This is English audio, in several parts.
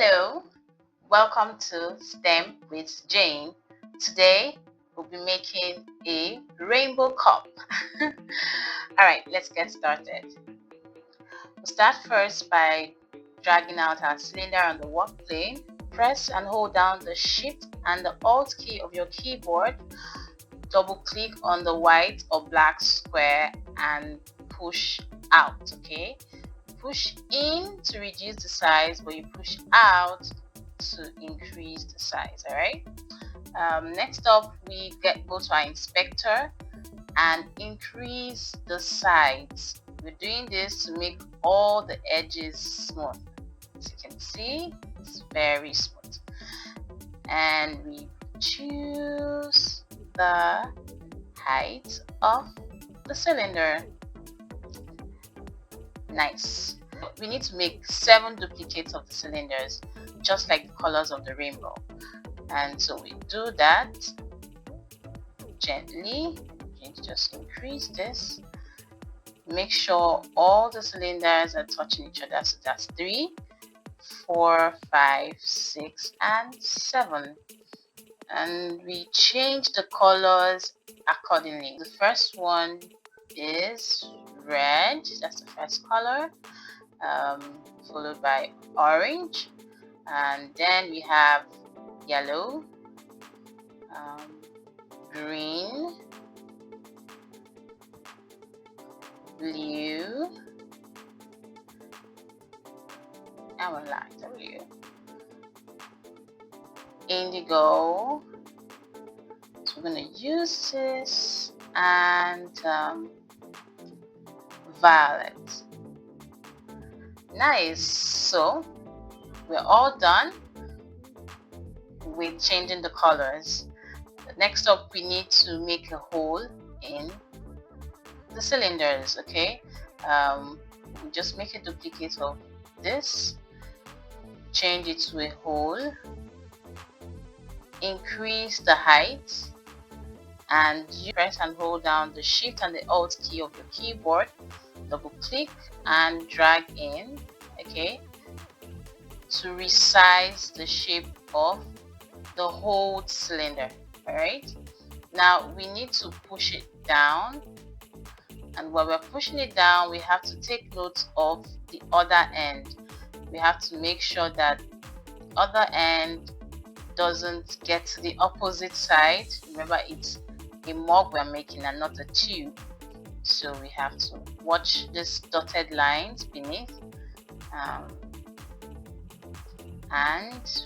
Hello, welcome to STEM with Jane. Today we'll be making a rainbow cup. Alright, let's get started. We'll start first by dragging out our cylinder on the work plane. Press and hold down the Shift and the Alt key of your keyboard. Double click on the white or black square and push out, okay? Push in to reduce the size, but you push out to increase the size. All right. Next up, we go to our inspector and increase the sides. We're doing this to make all the edges smooth. As you can see, it's very smooth. And we choose the height of the cylinder. Nice. We need to make 7 duplicates of the cylinders, just like the colors of the rainbow. And so we do that gently. Just increase this. Make sure all the cylinders are touching each other. So that's 3, 4, 5, 6, and 7. And we change the colors accordingly. The first one is red, that's the first color, followed by orange, and then we have yellow, green, blue, and one light blue, indigo. So we're going to use this, and violet. Nice. So we're all done with changing the colors. Next up, we need to make a hole in the cylinders. Okay, we just make a duplicate of this, change it to a hole, increase the height, and you press and hold down the Shift and the Alt key of your keyboard. Double click and drag in, okay, to resize the shape of the whole cylinder. All right, now we need to push it down, and while we're pushing it down, we have to take note of the other end. We have to make sure that the other end doesn't get to the opposite side. Remember, it's a mug we're making and not a tube, so we have to watch these dotted lines beneath, and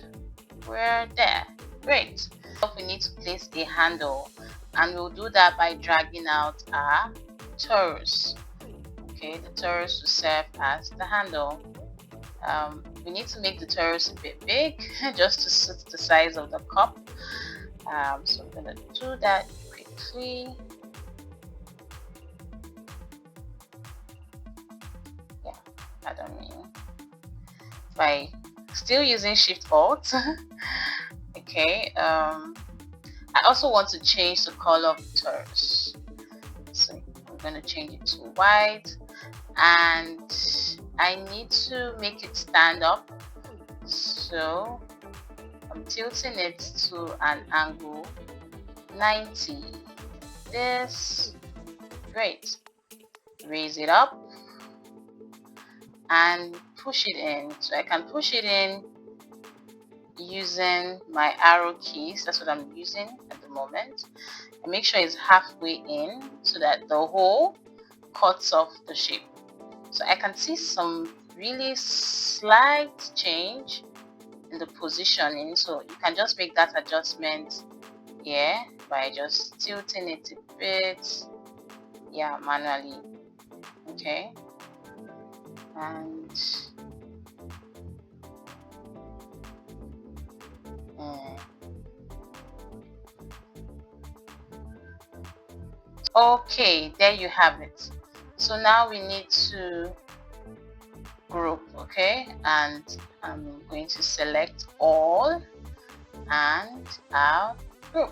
we're there. Great. We need to place a handle, and we'll do that by dragging out our torus. Okay, the torus will serve as the handle. We need to make the torus a bit big just to suit the size of the cup. So I'm going to do that quickly. Yeah, pardon me. By still using Shift Alt. Okay. I also want to change the color of the torus. So I'm going to change it to white, and I need to make it stand up. So I'm tilting it to an angle 90. This, great. Raise it up and push it in. So I can push it in using my arrow keys. That's what I'm using at the moment. And make sure it's halfway in so that the hole cuts off the shape. So I can see some really slight change in the positioning, so you can just make that adjustment here by just tilting it a bit, yeah, manually. Okay, and okay, there you have it. So now we need to group, okay, and I'm going to select all and our group.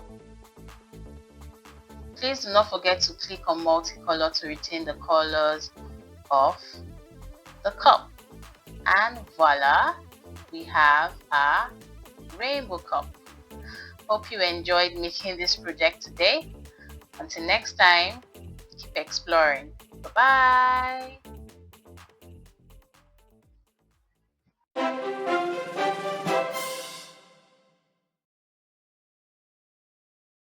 Please do not forget to click on multicolor to retain the colors of the cup. And voila, we have a rainbow cup. Hope you enjoyed making this project today. Until next time, keep exploring. Bye-bye.